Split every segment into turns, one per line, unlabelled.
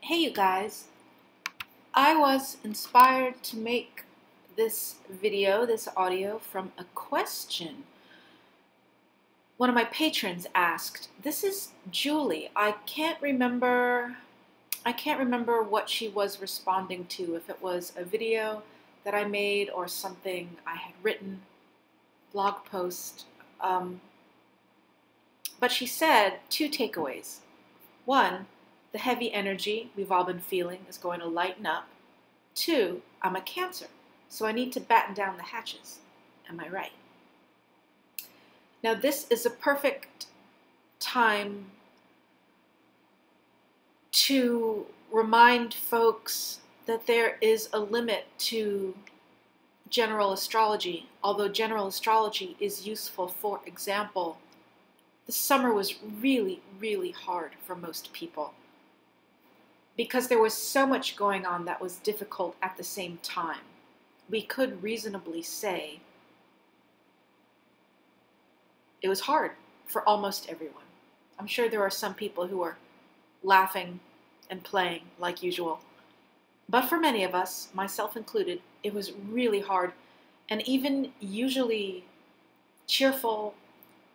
Hey you guys, I was inspired to make this video, this audio from a question one of my patrons asked. This is Julie. I can't remember what she was responding to, if it was a video that I made or something I had written, blog post. But she said two takeaways. One, the heavy energy we've all been feeling is going to lighten up. Two, I'm a Cancer, so I need to batten down the hatches. Am I right? Now this is a perfect time to remind folks that there is a limit to general astrology, although general astrology is useful. For example, the summer was really, really hard for most people because there was so much going on that was difficult at the same time. We could reasonably say it was hard for almost everyone. I'm sure there are some people who are laughing and playing like usual. But for many of us, myself included, it was really hard. And even usually cheerful,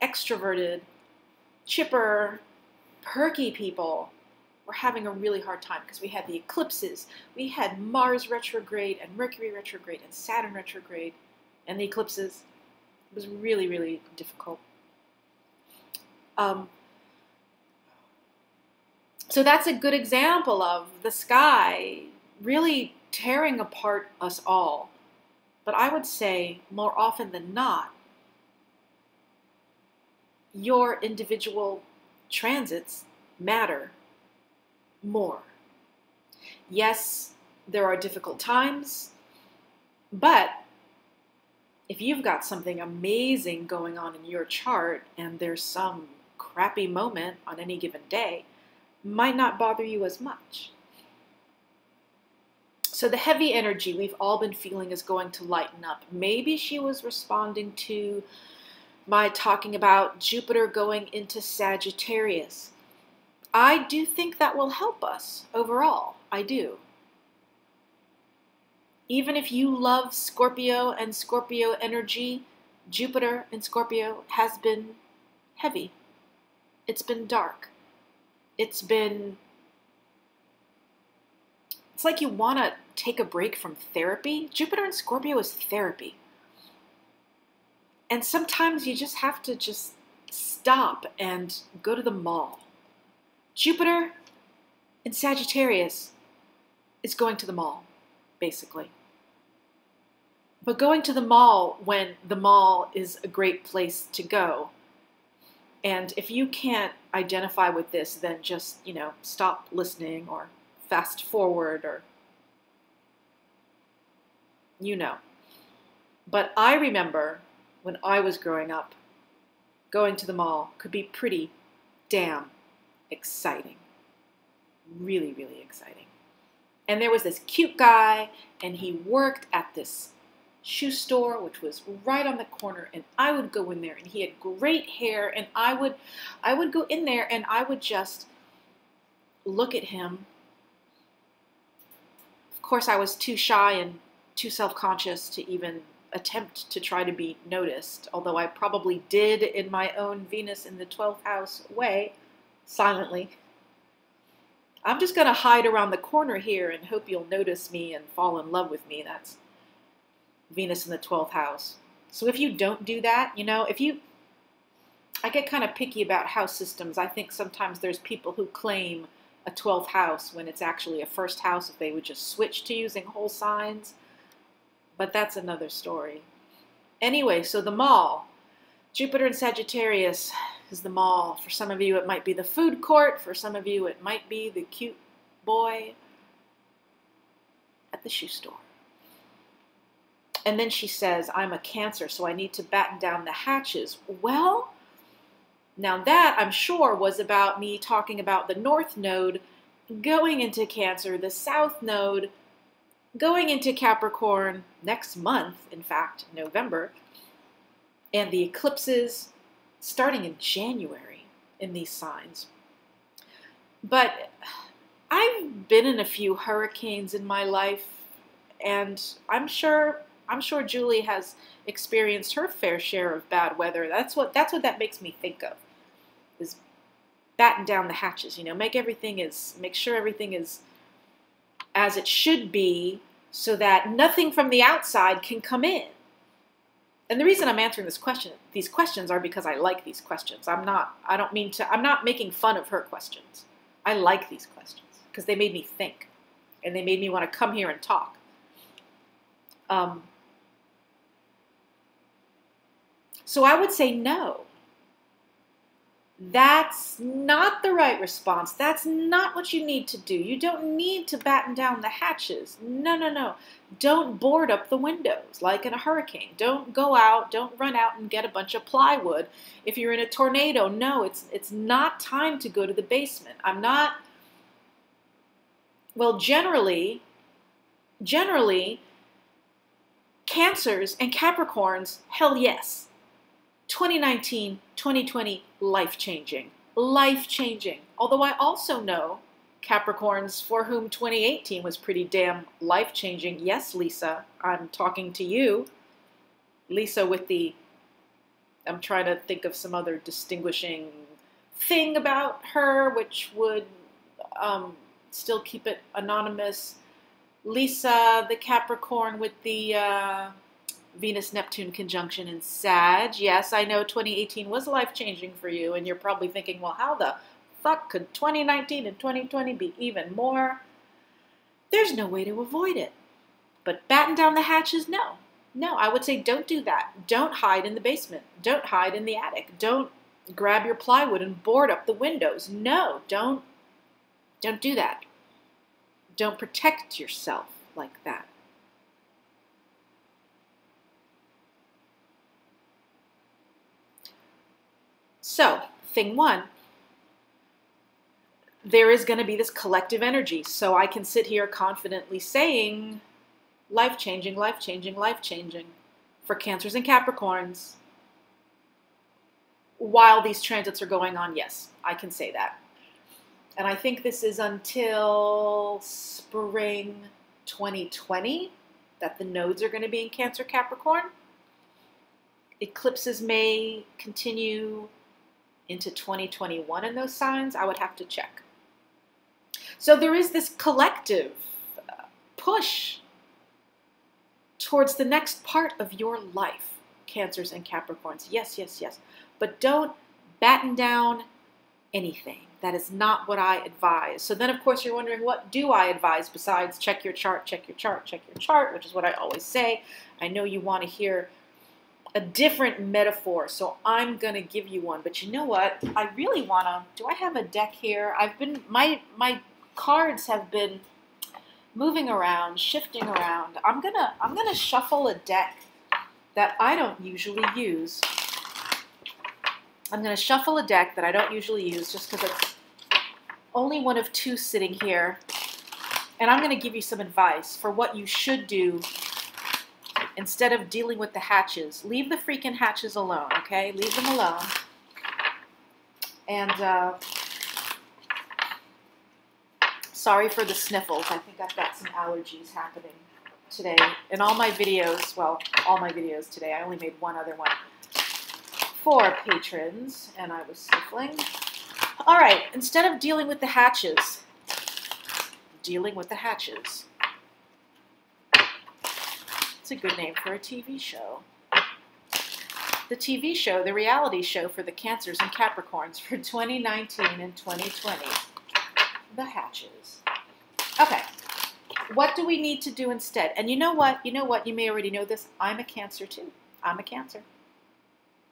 extroverted, chipper, perky people were having a really hard time because we had the eclipses. We had Mars retrograde and Mercury retrograde and Saturn retrograde and the eclipses. It was really, really difficult. So that's a good example of the sky really tearing apart us all. But I would say more often than not, your individual transits matter more. Yes, there are difficult times, but if you've got something amazing going on in your chart and there's some crappy moment on any given day, might not bother you as much. So the heavy energy we've all been feeling is going to lighten up. Maybe she was responding to my talking about Jupiter going into Sagittarius. I do think that will help us overall. I do. Even if you love Scorpio and Scorpio energy, Jupiter in Scorpio has been heavy. It's been dark. It's like you want to take a break from therapy. Jupiter in Scorpio is therapy. And sometimes you just have to just stop and go to the mall. Jupiter in Sagittarius is going to the mall, basically. But going to the mall when the mall is a great place to go. And if you can't identify with this, then just, stop listening or fast forward or, But I remember when I was growing up, going to the mall could be pretty damn exciting. Really, really exciting. And there was this cute guy, and he worked at this shoe store, which was right on the corner, and I would go in there, and he had great hair, and I would go in there, and I would just look at him. Of course, I was too shy and too self-conscious to even attempt to try to be noticed, although I probably did in my own Venus in the 12th house way, silently. I'm just going to hide around the corner here and hope you'll notice me and fall in love with me. That's Venus in the 12th house. So if you don't do that, I get kind of picky about house systems. I think sometimes there's people who claim a 12th house when it's actually a first house if they would just switch to using whole signs. But that's another story. Anyway, so the mall. Jupiter in Sagittarius is the mall. For some of you, it might be the food court. For some of you, it might be the cute boy at the shoe store. And then she says, I'm a Cancer, so I need to batten down the hatches. Well, now that, I'm sure, was about me talking about the North Node going into Cancer, the South Node going into Capricorn next month, in fact, November, and the eclipses starting in January in these signs. But I've been in a few hurricanes in my life, and I'm sure Julie has experienced her fair share of bad weather. That's what that makes me think of, is batten down the hatches, you know, make sure everything is as it should be, so that nothing from the outside can come in. And the reason I'm answering these questions are because I like these questions. I'm not making fun of her questions. I like these questions because they made me think, and they made me want to come here and talk. So I would say no. That's not the right response. That's not what you need to do. You don't need to batten down the hatches. No, no, no. Don't board up the windows like in a hurricane. Don't go out, don't run out and get a bunch of plywood. If you're in a tornado, no, it's not time to go to the basement. Well, generally, Cancers and Capricorns, hell yes. 2019, 2020, life-changing. Life-changing. Although I also know Capricorns for whom 2018 was pretty damn life-changing. Yes, Lisa, I'm talking to you. Lisa with I'm trying to think of some other distinguishing thing about her, which would still keep it anonymous. Lisa, the Capricorn with the Venus-Neptune conjunction in Sag. Yes, I know 2018 was life-changing for you, and you're probably thinking, well, how the fuck could 2019 and 2020 be even more? There's no way to avoid it. But batten down the hatches, no. No, I would say don't do that. Don't hide in the basement. Don't hide in the attic. Don't grab your plywood and board up the windows. No, don't do that. Don't protect yourself like that. So, thing one, there is going to be this collective energy. So I can sit here confidently saying, life-changing, life-changing, life-changing for Cancers and Capricorns. While these transits are going on, yes, I can say that. And I think this is until spring 2020 that the nodes are going to be in Cancer, Capricorn. Eclipses may continue into 2021 in those signs. I would have to check. So there is this collective push towards the next part of your life, Cancers and Capricorns. Yes, yes, yes. But don't batten down anything. That is not what I advise. So then, of course, you're wondering, what do I advise besides check your chart, check your chart, check your chart, which is what I always say. I know you want to hear a different metaphor, so I'm going to give you one. But you know what? I really want to... Do I have a deck here? My cards have been moving around, shifting around. I'm gonna shuffle a deck that I don't usually use. I'm going to shuffle a deck that I don't usually use just because it's only one of two sitting here. And I'm going to give you some advice for what you should do instead of dealing with the hatches. Leave the freaking hatches alone, okay? Leave them alone. And sorry for the sniffles. I think I've got some allergies happening today. In all my videos, well, all my videos today, I only made one other one for patrons, and I was sniffling. All right, instead of dealing with the hatches, dealing with the hatches. It's a good name for a TV show. The TV show, the reality show for the Cancers and Capricorns for 2019 and 2020. The hatches. Okay, what do we need to do instead? And you know what? You know what? You may already know this. I'm a Cancer too. I'm a Cancer.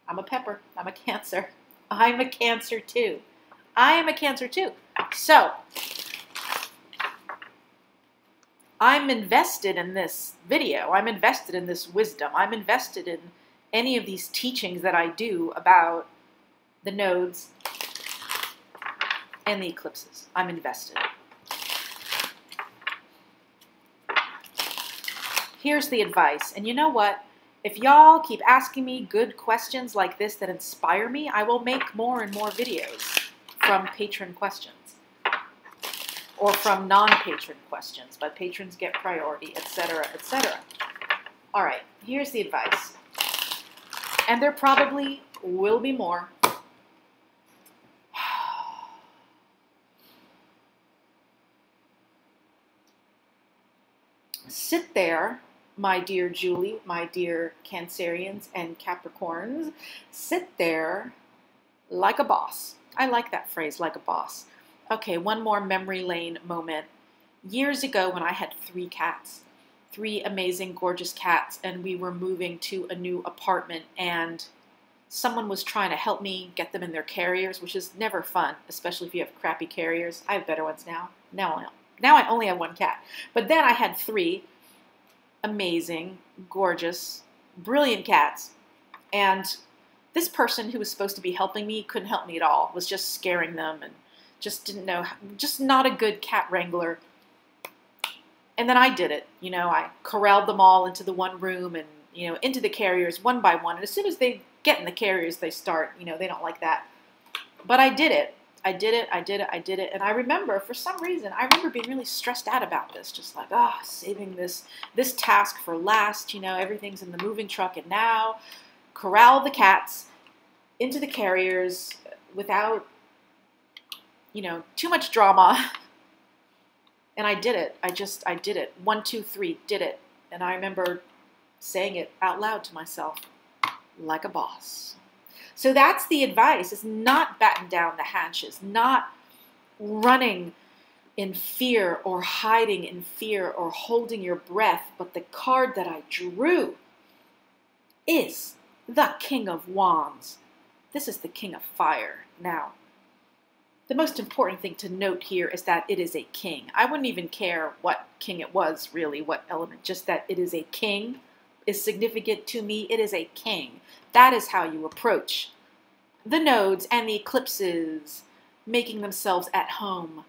I'm a pepper. I'm a Cancer. I'm a Cancer too. I am a Cancer too. So, I'm invested in this video. I'm invested in this wisdom. I'm invested in any of these teachings that I do about the nodes and the eclipses. I'm invested. Here's the advice. And you know what? If y'all keep asking me good questions like this that inspire me, I will make more and more videos from patron questions. or from non-patron questions, but patrons get priority, etc., etc. All right, here's the advice. And there probably will be more. Sit there, my dear Julie, my dear Cancerians and Capricorns. Sit there like a boss. I like that phrase, like a boss. Okay, one more memory lane moment. Years ago when I had 3 cats, 3 amazing, gorgeous cats, and we were moving to a new apartment, and someone was trying to help me get them in their carriers, which is never fun, especially if you have crappy carriers. I have better ones now. Now I only have 1 cat. But then I had 3 amazing, gorgeous, brilliant cats. And this person who was supposed to be helping me couldn't help me at all, was just scaring them and just didn't know, just not a good cat wrangler. And then I did it. You know, I corralled them all into the one room and, you know, into the carriers one by one. And as soon as they get in the carriers, they start, you know, they don't like that. But I did it. I did it. And I remember, for some reason, I remember being really stressed out about this. Just like, saving this task for last. You know, everything's in the moving truck. And now, corral the cats into the carriers without, you know, too much drama. And I did it. I did it. 1, 2, 3, did it. And I remember saying it out loud to myself, like a boss. So that's the advice, is not batten down the hatches, not running in fear or hiding in fear or holding your breath. But the card that I drew is the King of Wands. This is the King of Fire. Now, the most important thing to note here is that it is a king. I wouldn't even care what king it was, really, what element, just that it is a king is significant to me. It is a king. That is how you approach the nodes and the eclipses, making themselves at home,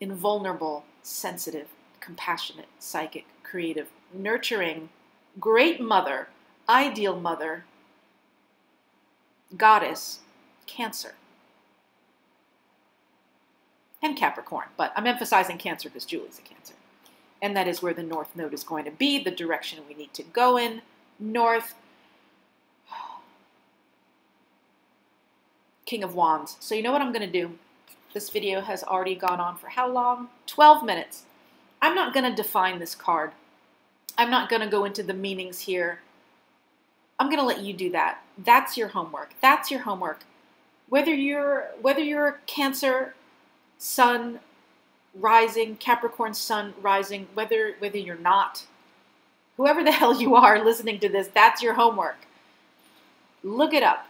invulnerable, sensitive, compassionate, psychic, creative, nurturing, great mother, ideal mother, goddess, Cancer, and Capricorn. But I'm emphasizing Cancer because Julie's a Cancer. And that is where the North Node is going to be, the direction we need to go in, north. King of Wands. So you know what I'm going to do? This video has already gone on for how long? 12 minutes. I'm not going to define this card. I'm not going to go into the meanings here. I'm going to let you do that. That's your homework. That's your homework. Whether you're Cancer, Sun, rising, Capricorn, Sun, rising, whether you're not, whoever the hell you are listening to this, that's your homework. Look it up.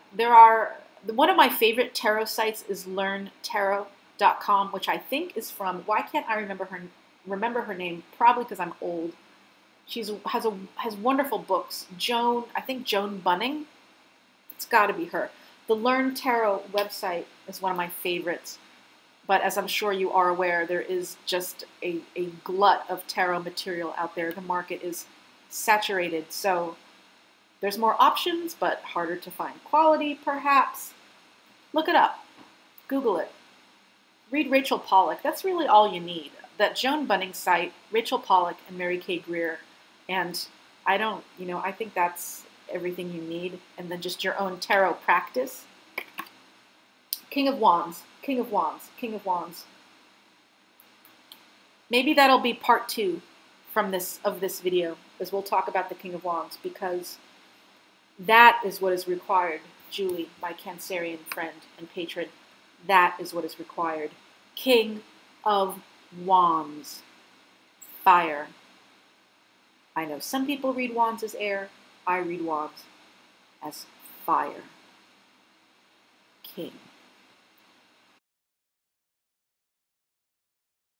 One of my favorite tarot sites is learntarot.com, which I think is from, why can't I remember her name? Probably because I'm old. She has wonderful books. I think Joan Bunning. It's got to be her. The Learn Tarot website is one of my favorites. But as I'm sure you are aware, there is just a glut of tarot material out there. The market is saturated. So there's more options, but harder to find quality, perhaps. Look it up. Google it. Read Rachel Pollack. That's really all you need. That Joan Bunning site, Rachel Pollack, and Mary Kay Greer. And I think that's everything you need. And then just your own tarot practice. King of Wands. King of Wands. King of Wands. Maybe that'll be part 2 of this video, as we'll talk about the King of Wands, because that is what is required, Julie, my Cancerian friend and patron. That is what is required. King of Wands. Fire. I know some people read Wands as air. I read Wands as fire. King.